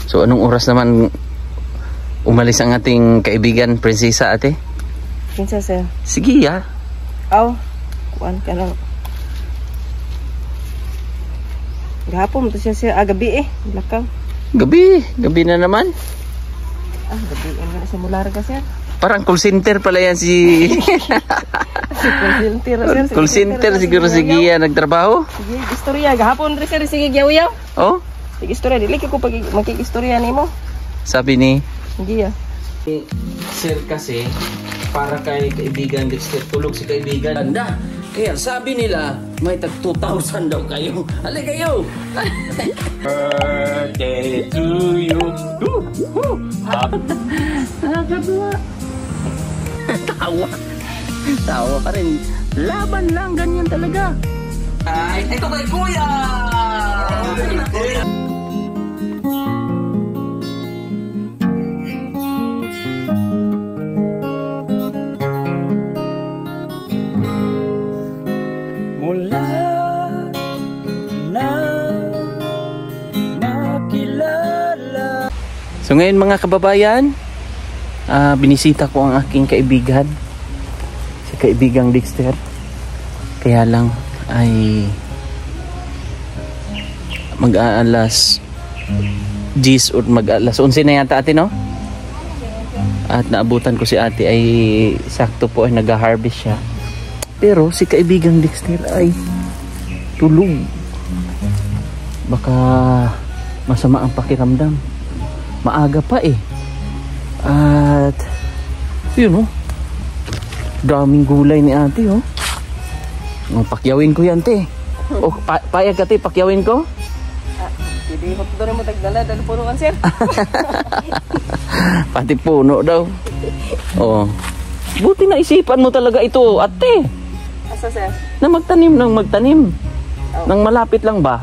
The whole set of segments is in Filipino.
So anong oras naman umalis ang ating kaibigan, prinsesa ate? Prinsesa. Sige ya. Aw, kuan ka lang. Gahapon to siya gabi lakaw. Gabi na naman. Gabi na siya mula ka sir. Parang call center pala yan si call center siguro si Gia nagtrabaho. Sige, istorya gahapon rin sir sige giyaw-yaw. Oh? Sige, istorya dili ko pag makikistorya nimo. Sabi ni Gia. Sir kasi para kay kaibigan Dexter, tulog si kaibigan. Anda, kaya sabi nila may tag 2,000 daw kayo. Halika kayo. Birthday to you. Tawa pa rin. Laban lang, ganyan talaga. Ay, ito kay Kuya. So ngayon mga kababayan, binisita ko ang aking kaibigan, si kaibigang Dexter. Kaya lang ay mag-aalas 10 o mag-aalas 11 na yata ate, no? At naabutan ko si ate ay sakto po ay nag-harvest siya. Pero si kaibigang Dexter ay tulog. Baka masama ang pakiramdam. Maaga pa At yun daming gulay ni ate pakyawin ko yan te. Payag ka te, pakyawin ko? Hindi ko doon mo tagdala dahil puno kan sir. Pati puno daw. Buti na isipan mo talaga ito ate. Asa sir? Na magtanim nang malapit lang ba?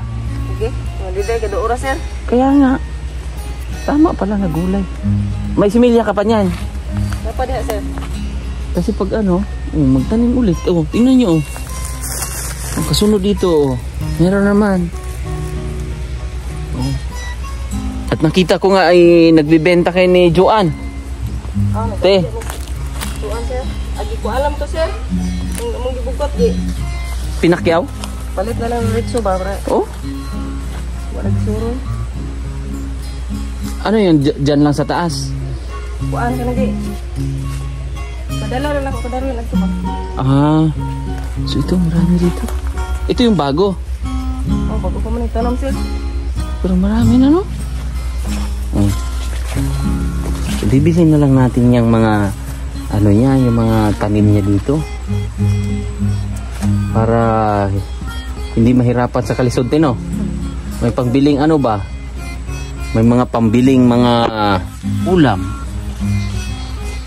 Sige, maliday ka do oras sir. Kaya nga tama pala na gulay. May similya ka pa niyan. Dapat diha sir. Kasi pag magtanim ulit. Tingnan nyo ang kasunod dito meron naman. At nakita ko nga ay nagbibenta kay ni Joan. Te. Joan sir. Agi ko alam to sir. Mong gibugot Pinakyaw? Palit na lang ritso ba bra? Wala gisuro. Ano yun? Diyan lang sa taas? Kuan ka na di. Padala lang ako, padala lang ako. So ito, marami dito. Ito yung bago. Bago pa man itanong sir. Pero marami na no? So, bibilhin na lang natin yung mga yung mga tanim niya dito. Para hindi mahirapan sa kalisod no? May pagbiling ba? May mga pambiling mga ulam.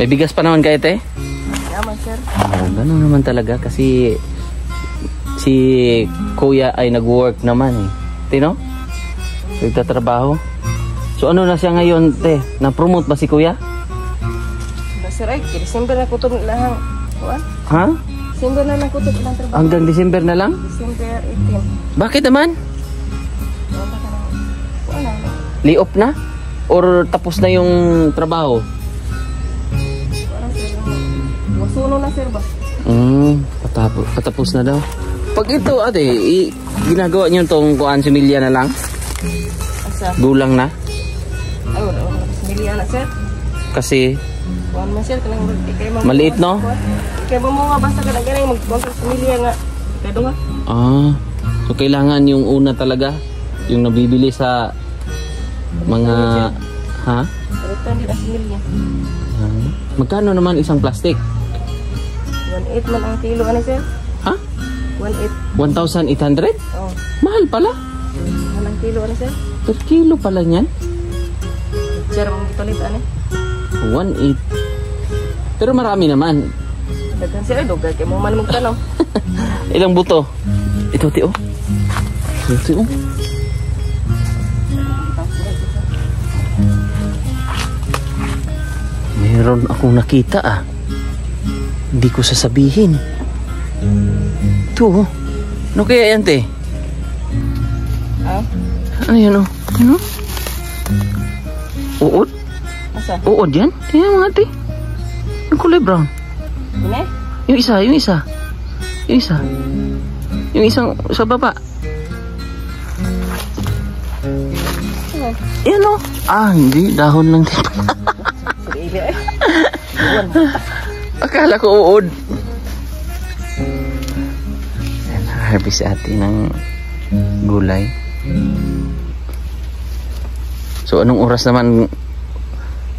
May bigas pa naman kayo te? Yaman sir. Ganun naman talaga kasi si kuya ay nag-work naman Tino? Nagtatrabaho. So ano na siya ngayon te? Na-promote ba si kuya? Sir ay, December na kutob ilang. Ha? December na lang kutob ilang trabaho. Hanggang December na lang? December 18. Bakit naman? Lay-off na? Or tapos na yung trabaho? Masuno na sir ba? Patapos na daw. Pag ito ate, ginagawa niyo itong similya na lang? Asa? Gulang na? Ay wala. Similya na sir? Kasi? Kuhan man sir. Maliit no? Kaya ba mo nga basta ka na ganyan mag-sponsor similya nga. Kado nga? So kailangan yung una talaga? Yung nabibili sa mga Return din asimilya. Magkano naman isang plastic? 1.8 man ang kilo sir. 1.8. 1,800? Mahal pala. Mahal ang kilo sir. Per kilo pala niyan? Sir, mong ipalit 1.8. Pero marami naman. Daghan sir, dugay kay mo man magtanaw. Ilang buto? Ito ti Ito Meron akong nakita Hindi ko sasabihin. Ito Ano kaya yan te? Ano yan Ano? Uod? Asa? Uod yan? Tingnan mo ate. Yung kulay brown. Ini? Yung isa. Yung isang sa baba. Yan o. Hindi. Dahon lang din. Sige eh. Akala ko uod. Yan, harvest ate ng gulay. So anong oras naman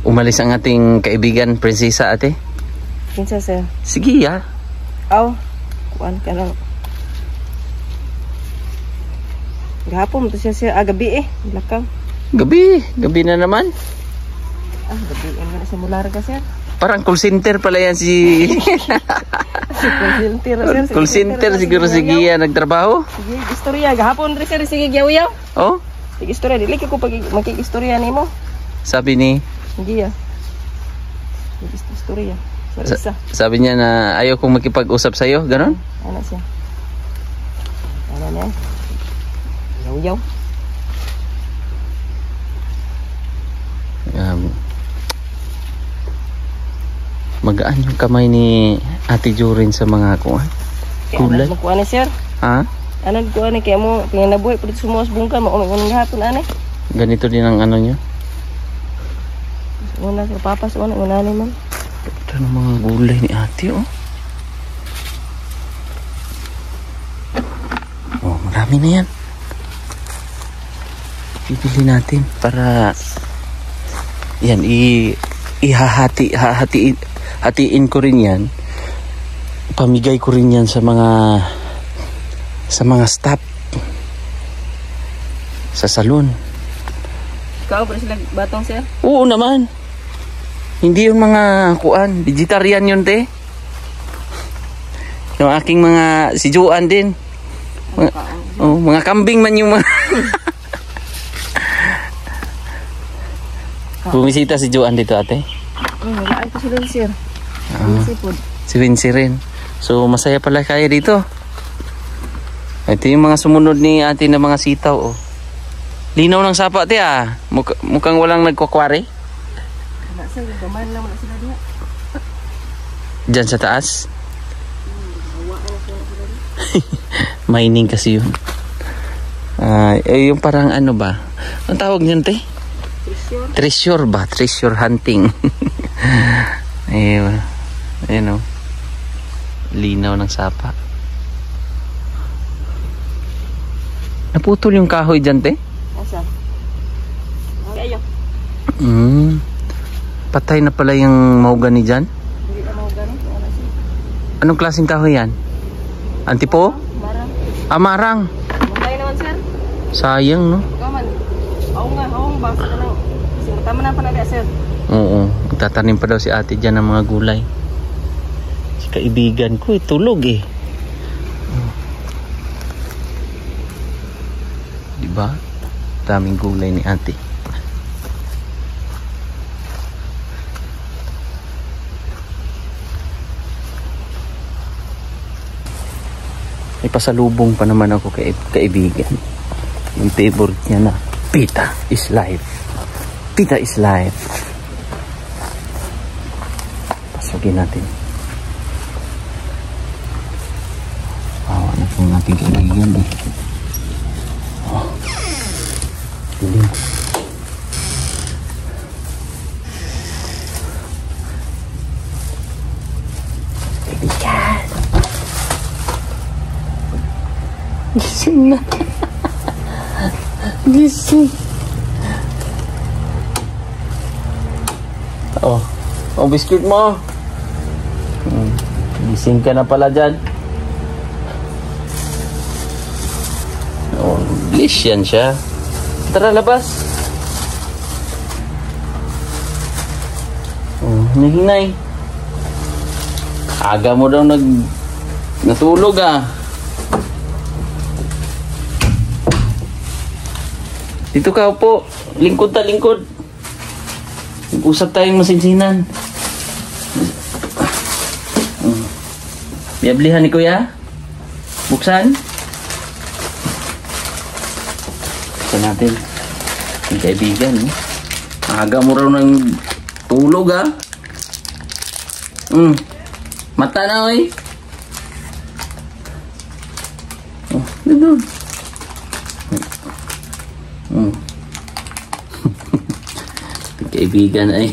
umalis ang ating kaibigan, Prinsesa ate? Kinsa sir? Sige ya. Aw. Kuan ka lang. Gahapon mo to siya sir. Gabi eh. Lakaw. Gabi na naman. Gabi. Ano na sa mular ka sir? Parang call center pala yan si... Call center siguro si Gia nagtrabaho. Sige, istorya. Gahapon rin sir. Sige, giyaw-yaw. Oh? Sige, istorya. Dili ko pag makikistorya ni mo. Sabi ni... Gia. Sige, istorya. Sabi niya na ayaw kong makipag-usap sa'yo. Ganon? Ano siya? Ano niya? Yaw-yaw. Magaan yung kamay ni Ate Jorin sa mga kuwan. Kulay. Ano kuwan ni sir? Ha? Ano kuwan ni kaya mo pinabuhay pud sumuwas bungka mo unang gahapon ani. Ganito din ang ano niya. Una sa papas una ni man. Ito ng mga gulay ni Ate oh. Oh, marami na yan. Bibili natin para yan hatiin ko rin yan. Pamigay ko rin yan sa mga staff sa salon. Ikaw ba sila batong sir? Oo naman. Hindi yung mga kuan, vegetarian yun te. Yung aking mga si Joan din. Mga kambing man yung mga bumisita si Joan dito ate. Wala ito sila sir. Si Vinci rin. So masaya pala kayo dito. Ito yung mga sumunod ni ate na mga sitaw oh. Linaw ng sapa te ah. Mukhang walang nagkukwari. Wala sir, gaman lang wala sila diha. Diyan sa taas? Mining kasi yun. Yung parang ano ba? Ang tawag niyan te? Treasure ba? Treasure hunting. Ayun. Ayun o. Linaw ng sapa. Naputol yung kahoy dyan, te? Asa? Ayo. Patay na pala yung mahogany dyan? Hindi na mahogany. Anong klaseng kahoy yan? Antipo? Marang. Marang. Matay naman, sir. Sayang, no? Kaman. Haong ba? Tama na pa na sir. Oo. Magtatanim pa daw si ate dyan ng mga gulay. Si kaibigan ko, tulog eh. Diba? Daming gulay ni ate. May pasalubong pa naman ako kay kaibigan. Yung favorite niya na pita is life. Pita is life. Pasugin natin. Awa na po natin kaibigan eh. Oh. Dilim. Kaibigan. Gising na. Gising. Oh, biscuit mo. Gising ka na pala dyan. Oh, bliss yan siya. Tara, labas. Oh, hinahinay. Aga mo daw natulog ah. Dito ka upo. Lingkod ta, lingkod. Usap tayong masinsinan. Biyablihan ni kuya? Buksan? Buksan natin. Yung kaibigan, no? Aga mo raw ng tulog ah. Mata na oy. Oh, dito. Kaibigan ay.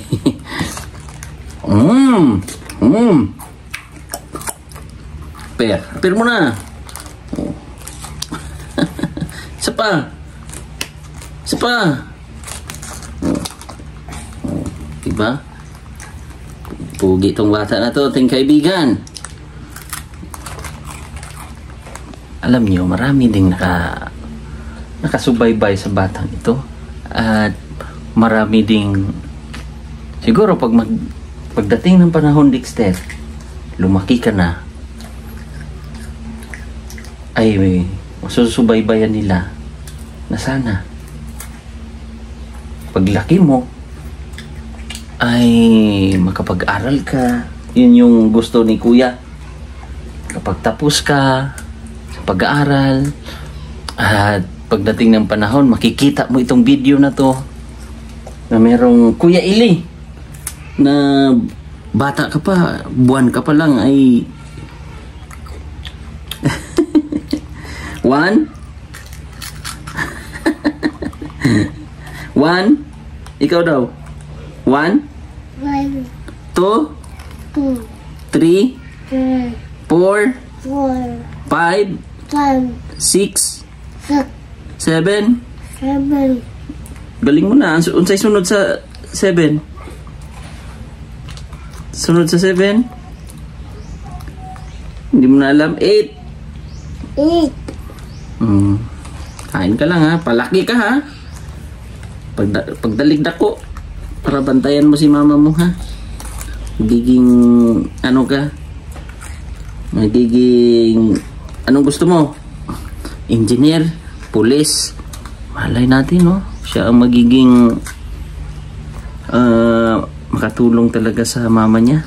Per mo na. Oh. Isa pa. Diba? Pugi itong bata na to, ating kaibigan. Alam niyo, marami ding nakasubaybay sa batang ito. At marami ding siguro pagdating ng panahon, Dexter, lumaki ka na, ay masusubaybayan nila na sana paglaki mo ay makapag-aral ka. Yun yung gusto ni Kuya. Kapag tapos ka sa pag-aaral at pagdating ng panahon, makikita mo itong video na to na merong Kuya Ili na bata ka pa, buwan ka pa lang ay 1 ikaw daw 1 2 3 4 5 6 7 galing mo na. Unsay sunod sa 7? Sunod sa 7? Hindi mo na alam. 8 kain ka lang ha, palaki ka ha. Pagdaligdak ko para bantayan mo si mama mo ha. Magiging ano ka, magiging anong gusto mo, engineer, police, malay natin no, siya ang magiging makatulong talaga sa mama niya.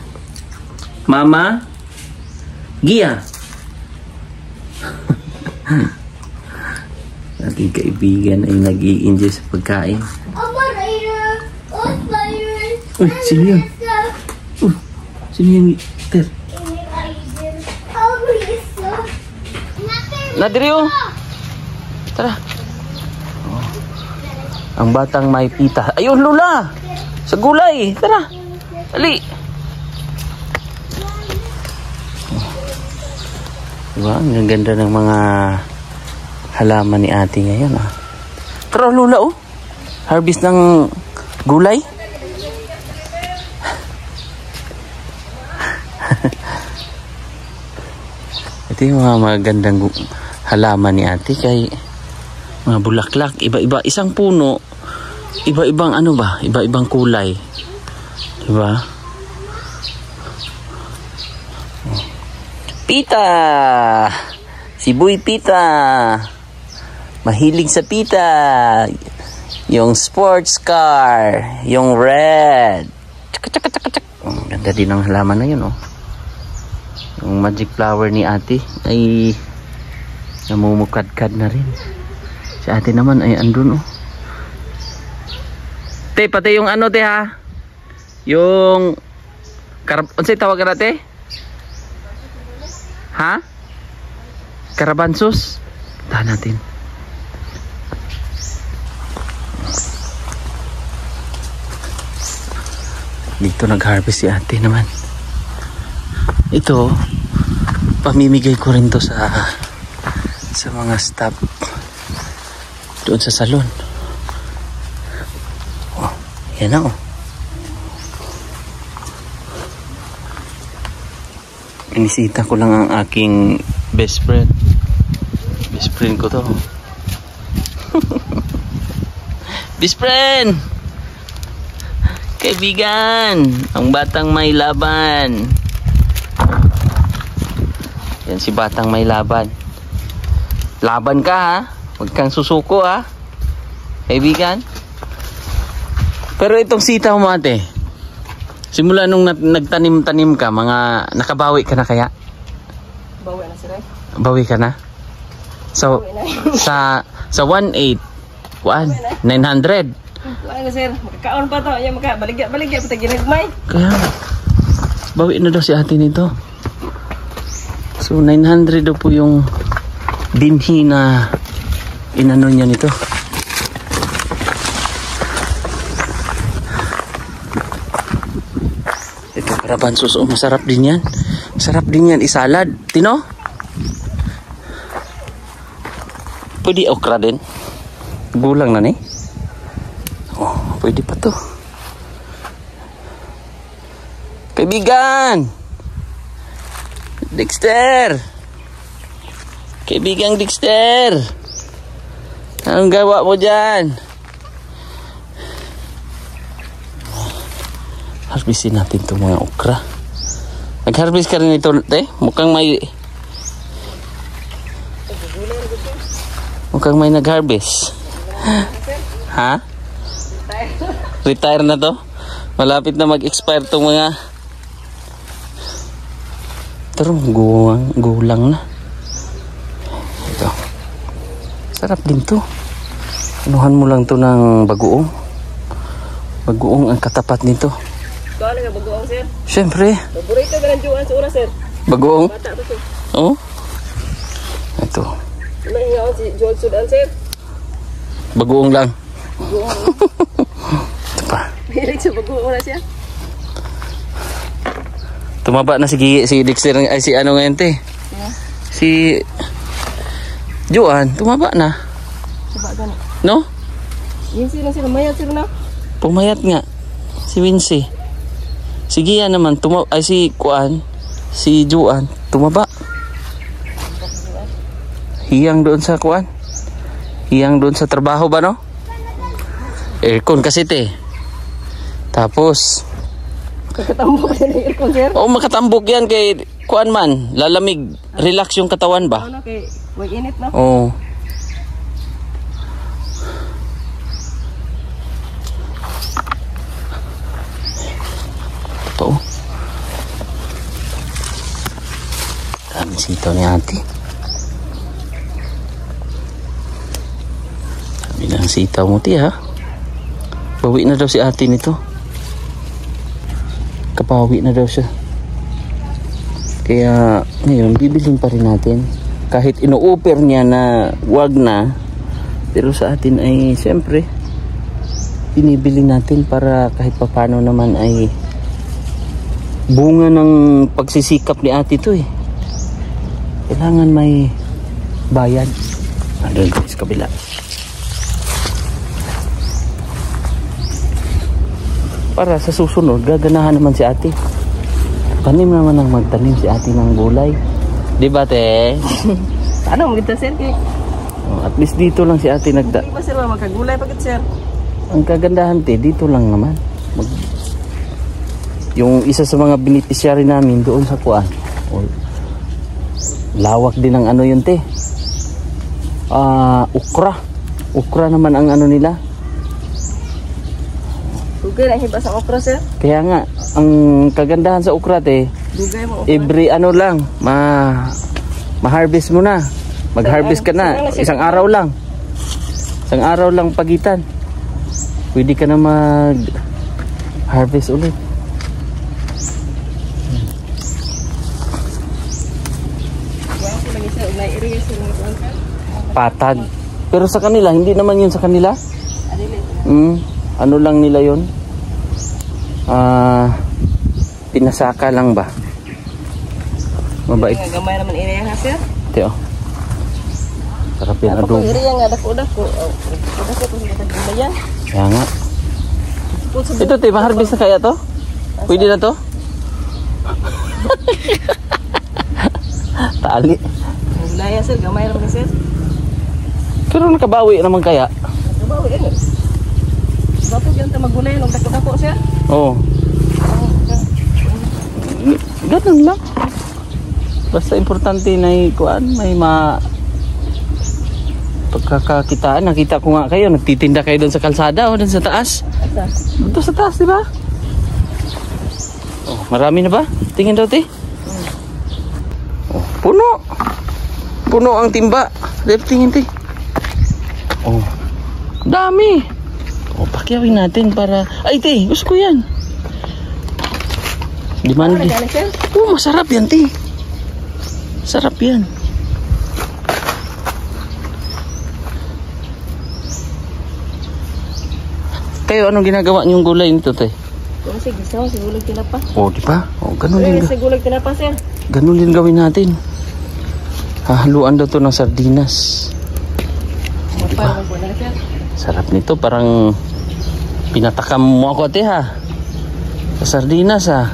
Mama Gia. Ating kaibigan ay nag-i-enjoy sa pagkain. Uy, sino yun? Sino yun? Ter. Nadrio. Tara. Oh. Ang batang may pita. Ayun, Lula. Sa gulay. Tara. Ali. Diba? Ang ganda ng mga halaman ni ate ngayon ah. Tara Lula oh. Harvest ng gulay. Ito yung mga magandang halaman ni ate, kay mga bulaklak, iba-iba, isang puno, iba-ibang ano ba, iba-ibang kulay. Diba? Pita! Si Boy Pita! Mahilig sa pita. Yung sports car, yung red. Ganda din ang halaman na yun oh. Yung magic flower ni ate ay namumukadkad na rin. Si ate naman ay andun oh. Te, pati yung ano te ha, yung unsay tawag na te? Ha? Karabansos? Tahan natin. Dito nag-harvest si ate naman. Ito, pamimigay ko rin to sa mga staff doon sa salon. Oh, yan na oh. Inisita ko lang ang aking best friend. Best friend ko to. Best friend! Kaibigan! Ang batang may laban. Yan si batang may laban. Laban ka ha. Huwag kang susuko ha. Kaibigan. Pero itong sitaw mo ate, simula nung nagtanim-tanim ka, mga nakabawi ka na kaya? Bawi na sila. Bawi ka na? So, sa 1.8, 900. ko sir. Makakaon pa to. Ayan baligya pa tayo ginagmay. Kaya, bawi na daw si ate nito. So, 900 daw po yung binhi na inano niya nito. Ito, karabansos. Oh, masarap din yan. Masarap din yan. Isalad. Tino? Pwede okra din. Gulang na ni. Oh, pwede pa to. Kaibigan! Dexter! Kaibigang Dexter! Anong gawa mo dyan? Harvestin natin itong mga okra. Nag-harvest ka rin ito, te? Mukhang may nag-harvest. Ha? Retire na to? Malapit na mag-expire itong mga gulang na. Ito. Sarap din to. Inuhan mo lang to ng bagoong. Bagoong ang katapat nito. Kala nga bagoong sir? Siyempre. Paborito ka ng juan sa una sir. Bagoong? Bata pa sir. Oo. Ito. Mahingaon si Joel Sudan sir. Bagoong lang. Bagoong. Ito pa. Hilig sa bagoong na siya. Tumaba na si Dexter, ay si ano ngayon te? Yeah. Si Juan, tumaba na. Saba ka na. No? Yung sila mayat sila na. Pumayat nga. Si Wincy. Si Gia naman, ay si Kuan, si Juan, tumaba. Hiyang doon sa Kuan. Hiyang doon sa trabaho ba no? Aircon kasi te. Tapos Kakatambok siya ng aircon sir. oh, makatambok yan kay Kuan man. Lalamig. Relax yung katawan ba? Ano kay mag-init na. Oo. Ito. Daming sitaw ni ate. Dami ng sitaw mo ti ha. Bawi na daw si ate nito. Kapawi na daw siya. Kaya ngayon bibilhin pa rin natin. Kahit ino-offer niya na wag na, pero sa atin ay siyempre binibili natin para kahit papano naman ay bunga ng pagsisikap ni ate to eh. Kailangan may bayad. Andun sa kabila. Para sa susunod, gaganahan naman si ate. Tanim naman ang magtanim si ate ng gulay. Di ba, te? Ano, maganda sir kay? Oh, at least dito lang si ate nagda. Di ba sir, magkagulay pagkat sir? Ang kagandahan, te, dito lang naman. Yung isa sa mga beneficiary namin doon sa Kuan. Oh, lawak din ang ano yun, te. Ukra. Ukra naman ang ano nila. Dugay na hiba sa okra sir. Kaya nga, ang kagandahan sa ukra, te, Dugay mo okra. every ano lang, ma-harvest mo na. Mag-harvest ka na. Isang araw lang. Isang araw lang pagitan. Pwede ka na mag-harvest ulit. Patag. Pero sa kanila, hindi naman yun sa kanila. Ano lang nila yun? Pinasaka lang ba? Mabait. Gamay naman area ha sir. Teo. Sarap yan adobo. Ako area nga dako-dako. Dako ko sa gulay yan. Kaya nga. Ito te, ma-harvest na kaya to? Pwede na to? Tali. Gulay sir, gamay naman sir. Pero nakabawi naman kaya? Nakabawi yan eh. Bapo yan ta magulay ng dako-dako sir. Oo. Ganun lang. Basta importante na kuan, may pagkakakitaan. Nakita ko nga kayo, nagtitinda kayo doon sa kalsada o doon sa taas. Doon sa taas, di ba? Oh, marami na ba? Tingin daw, te. Oh, puno. Puno ang timba. Tingin, te. Oh, dami. Oh, pakyawin natin para... Ay, te, gusto ko yan. Di man, di. Oh, masarap yan, te. Sarap yan. Kayo, anong ginagawa niyong gulay nito, te? Sige, gulag tinapa. Oh, di ba? Oh, ganun din. Sa gulag tinapa, sir. Ganun din gawin natin. Hahaluan daw to ng sardinas. Oh, di ba? Sarap nito, parang pinatakam mo ako, ate, ha? Sa sardinas, ha?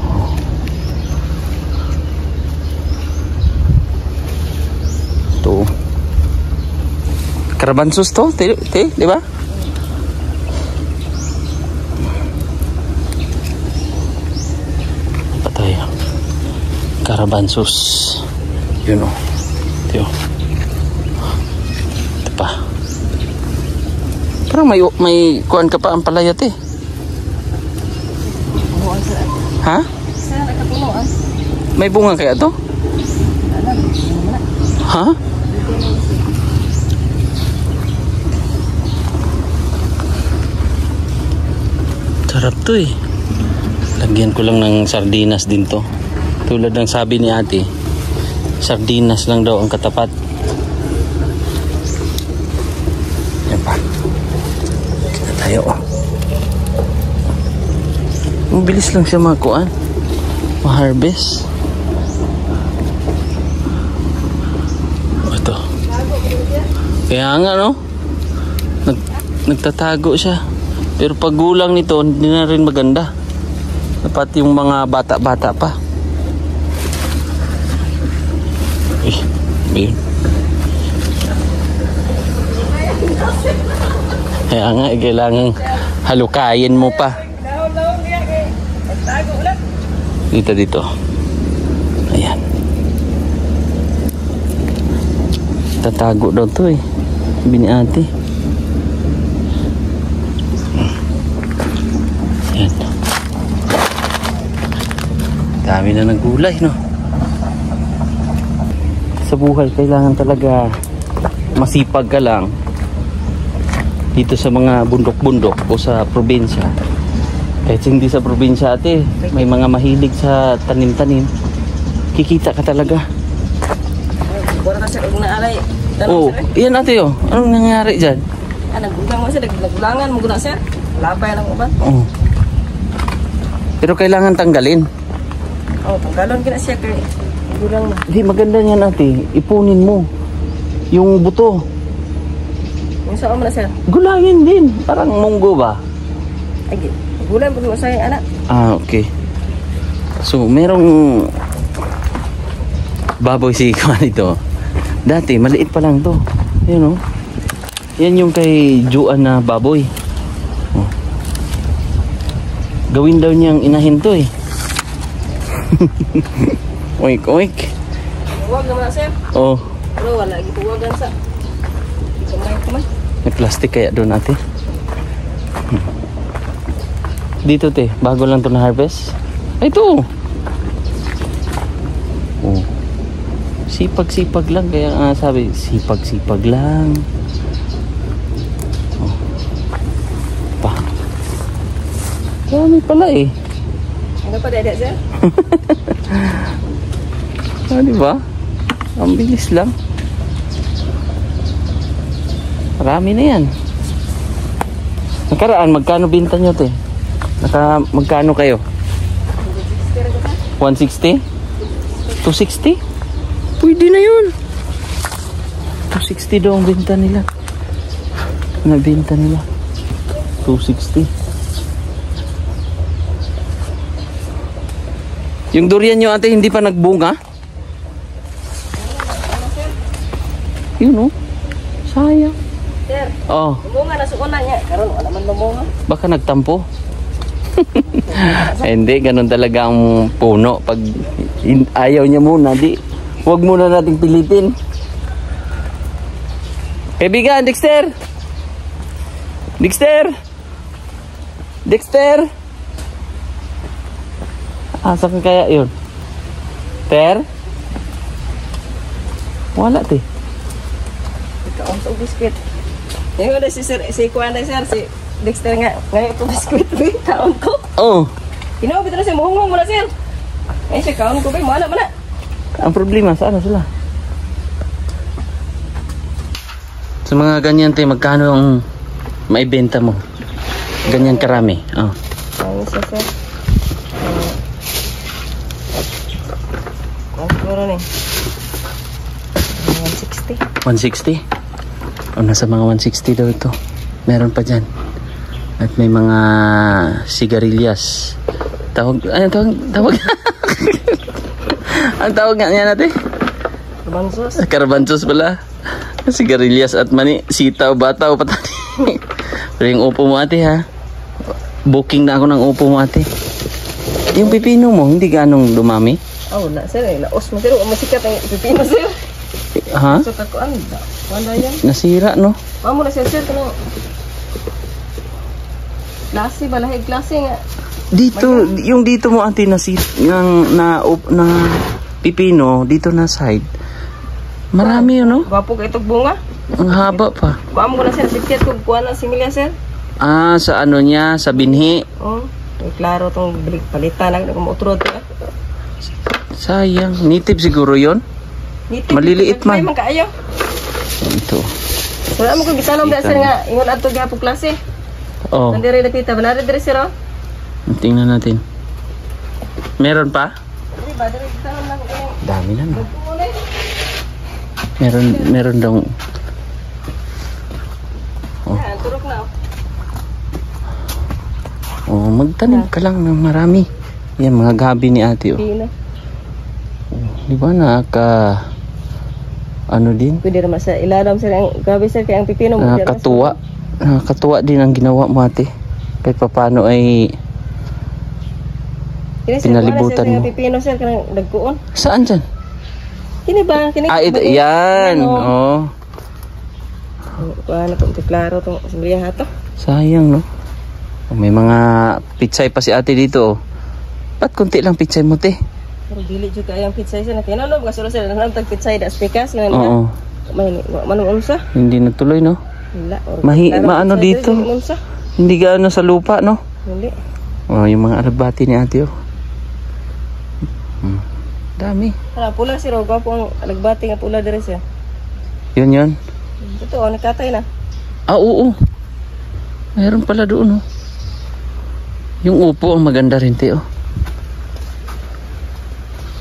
Oh. Ito. Karabansos to, te, di ba? Karabansos. Yun o. Ito pa. Parang may kuhan ka pa ang palayat eh. Ha? May bunga kaya to? Ha? Sarap to eh. Lagyan ko lang ng sardinas din to. Tulad ng sabi ni ate, sardinas lang daw ang katapat. Yan pa. Kita tayo. Mabilis lang siya makuhaan. Ma-harvest. Ito. Kaya nga no? Nagtatago siya. Pero pag gulang nito, hindi na rin maganda. Dapat yung mga bata-bata pa. Ayun. Kaya nga, kailangan halukayin mo pa. Dito. Ayan. Tatago daw to eh. Bini ate. Ayan. Dami na ng gulay, no? Sa buhay kailangan talaga masipag ka lang dito sa mga bundok-bundok o sa probinsya. Kahit hindi sa probinsya ate, may mga mahilig sa tanim-tanim, kikita ka talaga. Oh, iyan ate oh. Anong nangyari dyan? Nagbulang mo siya, nagbulangan mo guna sir. Lapay lang uban. Oh. Pero kailangan tanggalin. Oh, tanggalon gina siya kay gulang na. Hindi, maganda niyan ate. Ipunin mo yung buto. Yung saan mo na sir? Gulayin din. Parang munggo ba? Ay, gulay mo sa anak. Ah, okay. So, merong baboy si Kuan ito. Dati, maliit pa lang to. Yan o. Yan yung kay Juan na baboy. Oh. Gawin daw niyang inahin to eh. Oink, oink. Huwag naman sir. Oh. Pero wala, ituwagan sa. Kamay. May plastic kaya doon natin. Dito te, bago lang to na harvest. Ay, ito. Oh. Sipag-sipag lang. Kaya sabi, sipag-sipag lang. Oh. Pa. Dami pala eh. Ano pa dede sir? Ah, diba? Ang bilis lang. Marami na yan. Nakaraan, magkano binta nyo te? Magkano kayo? 160? 260? Pwede na yun. 260 daw ang binta nila. Nabinta nila 260. Yung durian nyo ate hindi pa nagbunga? Yun oh. Sayang. Sir, oh. Lumunga na suuna niya. Karon wala man lumunga. Baka nagtampo. Hindi, ganun talaga ang puno. Pag ayaw niya muna, di huwag muna nating pilitin. Kaibigan, Dexter! Dexter! Asan kaya yun? Ter? Wala te. Ikaon sa biscuit. Yung udah si Kuan sir, si Dexter nga. Ngayon po biskuit ko yung kaon ko. Oh, Inaw, bito na siya, muhungong mo na sir. Ngayon siya, kaon ko ba, mana. ang problema, saan na sila? Sa mga ganyan, te, magkano ang maibenta mo? Ganyan karami. Oh. Ayun siya sir. Siguro ni 160. 160? O, nasa mga 160 daw ito. Meron pa dyan. At may mga sigarilyas. Tawag. Ang tawag nga niya natin? Karbansos. Karbansos pala. Sigarilyas at mani. Sitaw, bataw, patani. Pero yung upo mo ate ha. Booking na ako ng upo mo ate. Yung pipino mo, hindi ganong dumami? Oh, na sir, laos mo sir. Masikat ang pipino sir. Ha? So, kakuan. Wala yan. Nasira no? Mamo na sir, kanang klase ba? Lahig klase nga. Dito, yung dito mo ate na pipino, dito na side. Marami yun no? Gwapo ka itong bunga. Ang haba pa. Mamo ko na sir, sikat kung kuha ng similya sir. Ah, sa ano niya, sa binhi. Oh, klaro tong palitan lang kung utro to. Sayang, native siguro yon. Maliliit man. May man kaayo. Ito. So, amo ko gitanong ba sir nga ingon adto gyapon klase. Oh, Nandire nakita ba nare dire sir oh? tingnan natin. Meron pa? Di ba dire gitanong lang ko. Dami na no. Pagpulay. Meron daw. Oh. Yan, turok na. Oh, magtanim ka lang ng marami. Yan, mga gabi ni ate oh. Di na. Di ba ano din? Pwede naman sa ilalam sir ang gabi sir kay ang pipino mo. Nakakatuwa din ang ginawa mo ate. Kahit paano ay pinalibutan mo. Pipino sir kanang dagkuon. Saan dyan? Kini ba? Kini. Yan. Oh. Kuan ko klaro tong similya hato. Sayang no. May mga pitsay pa si ate dito oh. Ba't konti lang pitsay mo te? Pero dili jud kay ang pizza sir na kinalo kasi sir nang tag pizza da spekas nga. Oo. May manong unsa? Hindi natuloy no. Wala. Maano dito? Hindi gaano sa lupa no? Hindi. Oh, yung mga alabati ni ate oh. Dami. Hala pula sir og po ang alagbati nga pula dire sir. Yun. Ito nakatay na. Ah, oo. Mayroon pala doon oh. Yung upo ang maganda rin te oh.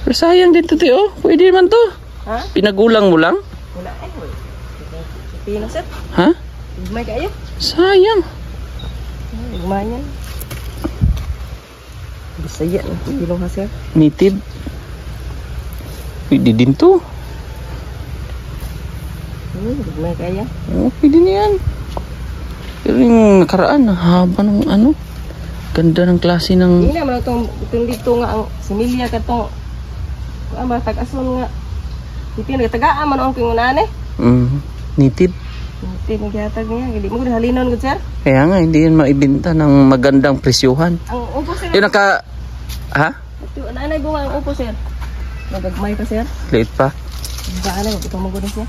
Pero sayang din to te oh. Pwede man to. Ha? Pinagulang mo lang? Wala eh. Pino sir. Ha? Igmay kayo. Sayang. Igmay yan. Bisaya na. Ilong ha sir. Native. Pwede din to. Igmay kayo. Oh, pwede na yan. Pero yung nakaraan, ang haba ng ano. Ganda ng klase ng... Hindi naman itong dito nga ang similya ka itong mga tag-ason nga. Hindi nagtagaan man ang kingunane. Native. Hindi nagyatag niya. Hindi mo halinon ko sir. Kaya nga, hindi yan maibenta ng magandang presyuhan. Ang upo sir. Yung naka... Ha? Ito, nanay bunga ang upo sir. Nagagmay pa sir. Liit pa. Baala, itong magulis niya.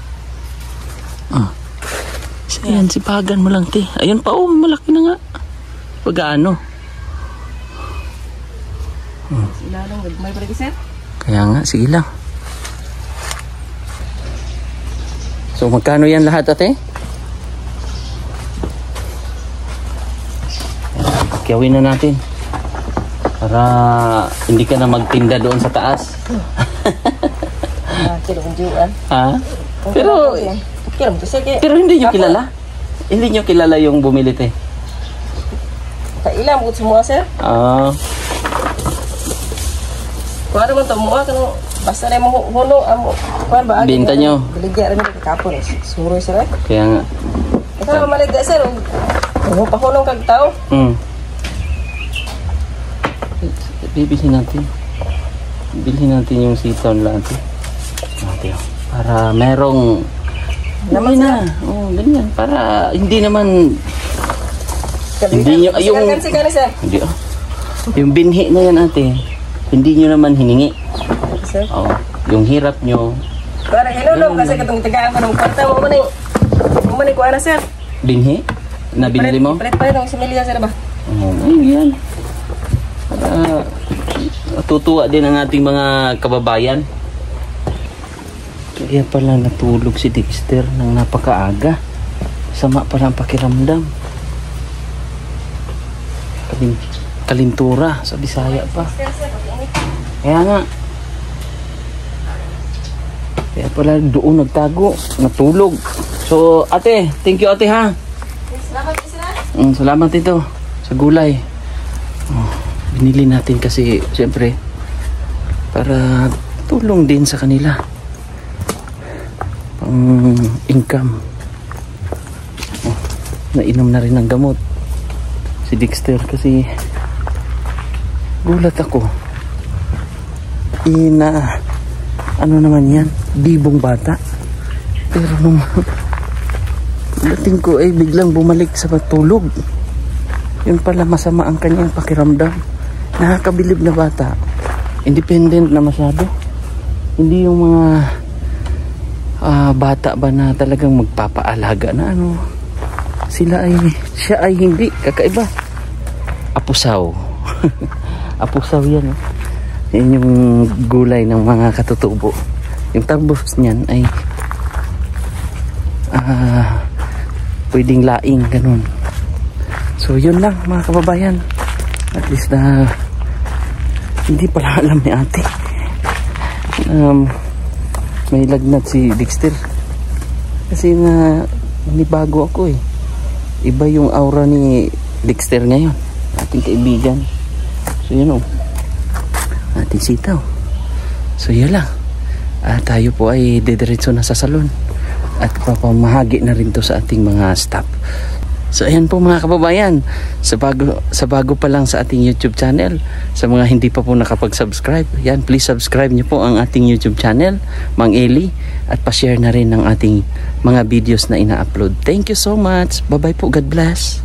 So, yan, sipagan mo lang, te. Ayun pa, oh, malaki na nga. Pag-ano. Sila lang, nagagmay pa rin sir. Kaya nga, sige lang. So, magkano yan lahat, ate? Kyawin na natin. Para hindi ka na magtinda doon sa taas. Kinunjuan. Ha? Pero hindi nyo kilala? Hindi nyo kilala yung bumili, te? Kailan mo semua sir? Kuha naman ito mo basta na mo huno amo. Kuha ba? Binta nyo? Biligya rin ito kapon eh. Suroy sir eh. Kaya nga. Ito naman maligya sir. Huwag pa hunong kag tao. Bibilhin natin. Bilhin natin yung sitaw nila, ate. Para merong... Naman na. Oh, ganyan. Para hindi naman... Hindi nyo... Yung... Hindi, yung binhi na yan, ate. Hindi nyo naman hiningi. Sir? Oh, yung hirap nyo. Para hinulog kasi katong tagaan ko ng kwarta mo maning kuha na sir. binhi na binili mo? Palit pa rin ang similya sir ba? Yan. Para tutuwa din ang ating mga kababayan. Kaya pala natulog si Dexter ng napakaaga. Sama pala ang pakiramdam. Kalintura sa Bisaya pa. Kaya nga. Kaya pala doon nagtago, natulog. So ate, thank you ate ha. Salamat sir. Salamat ito sa gulay. Binili natin kasi siyempre para tulong din sa kanila. Pang income. Nainom na rin ng gamot si Dexter kasi gulat ako. Ano naman yan, bibong bata. Pero nung dating ko ay biglang bumalik sa patulog. Yun pala masama ang kanyang pakiramdam. Nakakabilib na bata. Independent na masyado. Hindi yung mga bata ba na talagang magpapaalaga na ano. Siya ay hindi. Kakaiba. Apusaw. Apusaw yan. Yan yung gulay ng mga katutubo. Yung talbos niyan ay pwedeng laing ganun. So yun lang mga kababayan. At least hindi pala alam ni ate. May lagnat si Dexter. Kasi nanibago ako eh. Iba yung aura ni Dexter ngayon. Ating kaibigan. So yun ating sitaw. So yun lang. Tayo po ay didiretso na sa salon. At papamahagi na rin to sa ating mga staff. So ayan po mga kababayan. Sa bago pa lang sa ating YouTube channel. Sa mga hindi pa po nakapag-subscribe. Yan, please subscribe nyo po ang ating YouTube channel, Mang Eli. At pa-share na rin ng ating mga videos na ina-upload. Thank you so much. Bye bye po. God bless.